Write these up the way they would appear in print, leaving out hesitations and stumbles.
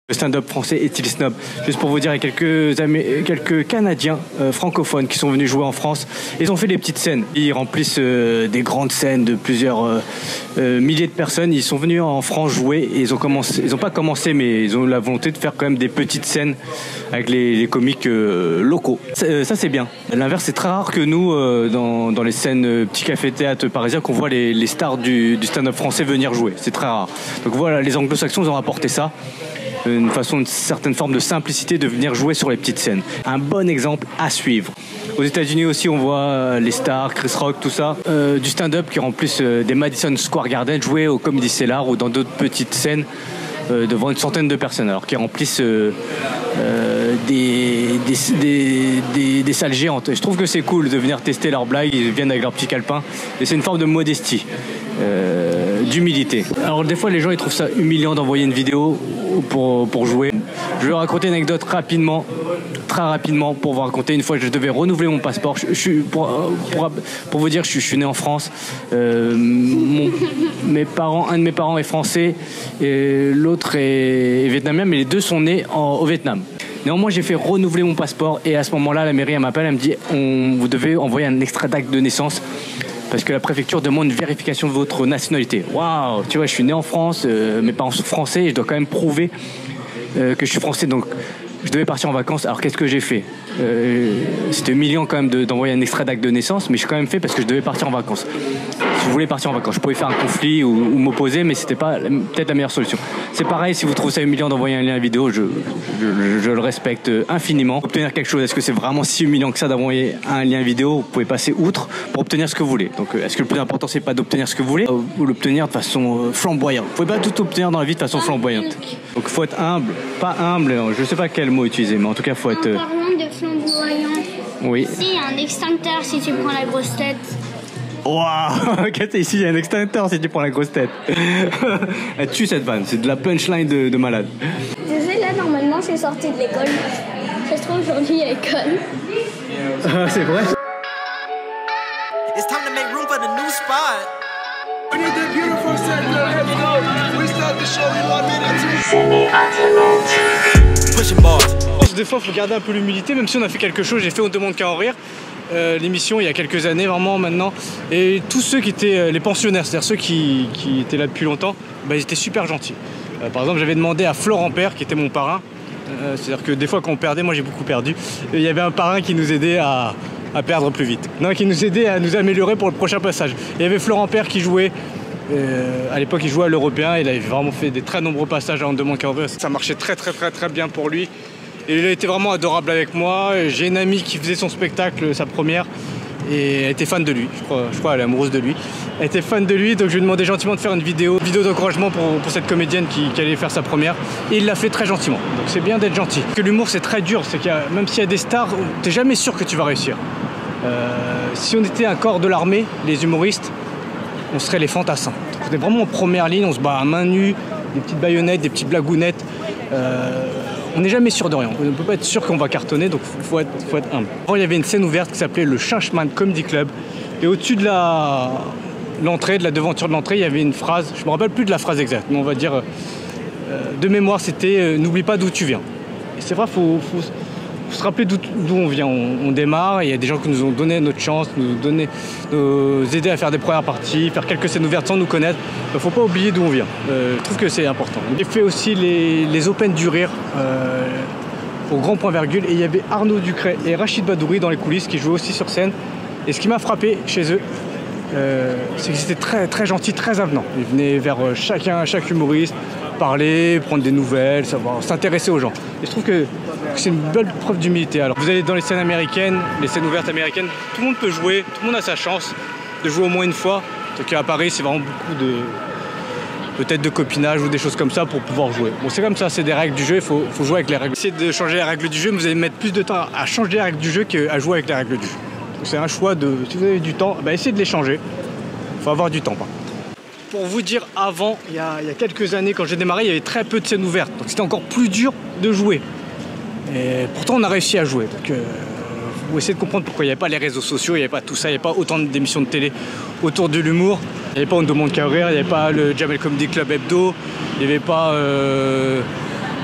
Le stand-up français est-il snob? Juste pour vous dire, il y a quelques Canadiens francophones qui sont venus jouer en France. Ils ont fait des petites scènes. Ils remplissent des grandes scènes de plusieurs milliers de personnes. Ils sont venus en France jouer et ils ont pas commencé, mais ils ont la volonté de faire quand même des petites scènes avec les comiques locaux. Ça c'est bien. À l'inverse, c'est très rare que nous, dans les scènes petits cafés-théâtre parisiens, qu'on voit les stars du stand-up français venir jouer. C'est très rare. Donc voilà, les anglo-saxons ont apporté ça. Une certaine forme de simplicité de venir jouer sur les petites scènes. Un bon exemple à suivre. Aux États-Unis aussi, on voit les stars, Chris Rock, tout ça, du stand-up qui remplissent des Madison Square Garden, jouer au Comedy Cellar ou dans d'autres petites scènes devant une centaine de personnes, alors qui remplissent des salles géantes. Je trouve que c'est cool de venir tester leurs blagues. Ils viennent avec leur petit calepin et c'est une forme de modestie. D'humilité. Alors des fois les gens ils trouvent ça humiliant d'envoyer une vidéo pour jouer. Je vais raconter une anecdote rapidement, très rapidement, pour vous raconter. Une fois je devais renouveler mon passeport. Pour vous dire, je suis né en France. Un de mes parents est français et l'autre est vietnamien, mais les deux sont nés au Vietnam. Néanmoins, j'ai fait renouveler mon passeport et à ce moment-là, la mairie elle m'appelle, elle me dit vous devez envoyer un extrait d'acte de naissance. Parce que la préfecture demande une vérification de votre nationalité. Waouh, tu vois, je suis né en France, mes parents sont français et je dois quand même prouver que je suis français. Donc, je devais partir en vacances. Alors, qu'est-ce que j'ai fait? C'était humiliant quand même d'envoyer un extrait d'acte de naissance, mais j'ai quand même fait parce que je devais partir en vacances. Si je voulais partir en vacances, je pouvais faire un conflit ou m'opposer, mais c'était pas peut-être la meilleure solution. C'est pareil, si vous trouvez ça humiliant d'envoyer un lien vidéo, je le respecte infiniment. Pour obtenir quelque chose, est-ce que c'est vraiment si humiliant que ça d'envoyer un lien vidéo? Vous pouvez passer outre pour obtenir ce que vous voulez. Donc, est-ce que le plus important, c'est pas d'obtenir ce que vous voulez ou l'obtenir de façon flamboyante? Vous pouvez pas tout obtenir dans la vie de façon flamboyante. Donc, faut être humble, pas humble. Je sais pas quel mot utiliser, mais en tout cas, faut être. En parlant de flamboyant. Oui. Ici, il y a un extincteur si tu prends la grosse tête. Waouh, ici il y a un extincteur si tu prends la grosse tête. Elle tue cette vanne, c'est de la punchline de malade. Je sais, là normalement c'est sorti de l'école. Ça se trouve aujourd'hui à l'école. C'est vrai? It's time to make room for the new spot. We need the beautiful sector. Let's go. We start the show in 1 minute. Pushing bars. Des fois, il faut garder un peu l'humilité, même si on a fait quelque chose. J'ai fait On demande qu'à en rire. L'émission il y a quelques années vraiment maintenant, et tous ceux qui étaient les pensionnaires, c'est-à-dire ceux qui étaient là depuis longtemps, bah, ils étaient super gentils. Par exemple, j'avais demandé à Florent Père qui était mon parrain, c'est-à-dire que des fois quand on perdait, moi j'ai beaucoup perdu, et il y avait un parrain qui nous aidait à perdre plus vite, non, qui nous aidait à nous améliorer pour le prochain passage. Il y avait Florent Père qui jouait, à l'époque il jouait à l'Européen, il avait vraiment fait des très nombreux passages à On demande qu'à en rire, ça marchait très bien pour lui. Et il a été vraiment adorable avec moi. J'ai une amie qui faisait son spectacle, sa première, et elle était fan de lui. Je crois elle est amoureuse de lui. Elle était fan de lui, donc je lui ai demandé gentiment de faire une vidéo d'encouragement pour cette comédienne qui allait faire sa première. Et il l'a fait très gentiment. Donc c'est bien d'être gentil. Que l'humour c'est très dur, c'est qu'il y a, même s'il y a des stars, t'es jamais sûr que tu vas réussir. Si on était un corps de l'armée, les humoristes, on serait les fantassins. On est vraiment en première ligne, on se bat à main nue, des petites baïonnettes, des petites blagounettes. On n'est jamais sûr de rien, on ne peut pas être sûr qu'on va cartonner, donc il faut être humble. Avant, il y avait une scène ouverte qui s'appelait le Changeman Comedy Club, et au-dessus de l'entrée, de la devanture de l'entrée, il y avait une phrase, je ne me rappelle plus de la phrase exacte, mais on va dire, de mémoire, c'était n'oublie pas d'où tu viens. Et c'est vrai, il faut se rappeler d'où on vient. On démarre, et il y a des gens qui nous ont donné notre chance, nous aider à faire des premières parties, faire quelques scènes ouvertes sans nous connaître. Il ne faut pas oublier d'où on vient. Je trouve que c'est important. J'ai fait aussi les Open du Rire au Grand Point Virgule, et il y avait Arnaud Ducret et Rachid Badouri dans les coulisses qui jouaient aussi sur scène. Et ce qui m'a frappé chez eux, c'est qu'ils étaient très gentils, très avenants. Ils venaient vers chaque humoriste, parler, prendre des nouvelles, savoir s'intéresser aux gens. Et je trouve que c'est une belle preuve d'humilité. Alors, vous allez dans les scènes américaines, les scènes ouvertes américaines, tout le monde peut jouer, tout le monde a sa chance de jouer au moins une fois. Donc à Paris, c'est vraiment beaucoup peut-être de copinage ou des choses comme ça pour pouvoir jouer. Bon, c'est comme ça, c'est des règles du jeu, il faut jouer avec les règles. Essayez de changer les règles du jeu, mais vous allez mettre plus de temps à changer les règles du jeu qu'à jouer avec les règles du jeu. Donc c'est un choix si vous avez du temps, bah, essayez de les changer. Il faut avoir du temps. Pour vous dire, avant, il y a quelques années, quand j'ai démarré, il y avait très peu de scènes ouvertes. Donc c'était encore plus dur de jouer. Et pourtant, on a réussi à jouer. Donc, vous essayez de comprendre pourquoi il n'y avait pas les réseaux sociaux, il n'y avait pas tout ça, il n'y avait pas autant d'émissions de télé autour de l'humour. Il n'y avait pas On demande qu'à rire, il n'y avait pas le Jamel Comedy Club Hebdo, il n'y avait pas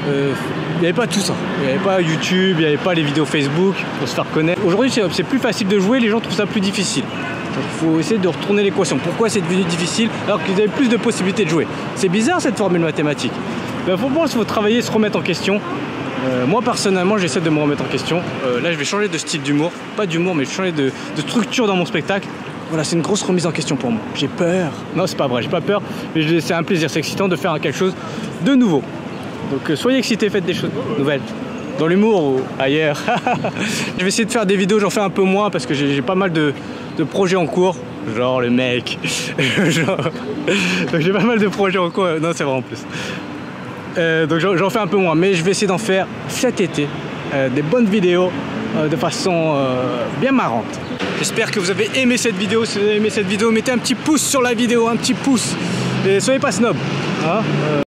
il n'y avait pas tout ça. Il n'y avait pas YouTube, il n'y avait pas les vidéos Facebook pour se faire connaître. Aujourd'hui, c'est plus facile de jouer, les gens trouvent ça plus difficile. Donc il faut essayer de retourner l'équation. Pourquoi c'est devenu difficile alors que vous avez plus de possibilités de jouer? C'est bizarre cette formule mathématique. Il faut travailler, se remettre en question. Moi personnellement, j'essaie de me remettre en question. Là, je vais changer de style d'humour. Pas d'humour, mais je vais changer de structure dans mon spectacle. Voilà, c'est une grosse remise en question pour moi. J'ai peur. Non, c'est pas vrai, j'ai pas peur. Mais c'est un plaisir, c'est excitant de faire quelque chose de nouveau. Donc soyez excités, faites des choses nouvelles. Dans l'humour ou ailleurs. Je vais essayer de faire des vidéos, j'en fais un peu moins parce que j'ai pas mal de projets en cours. Genre le mec. Donc j'ai pas mal de projets en cours. Non, c'est vrai en plus. Donc j'en fais un peu moins. Mais je vais essayer d'en faire cet été. Des bonnes vidéos de façon bien marrante. J'espère que vous avez aimé cette vidéo. Si vous avez aimé cette vidéo, mettez un petit pouce sur la vidéo, un petit pouce. Et soyez pas snob. Hein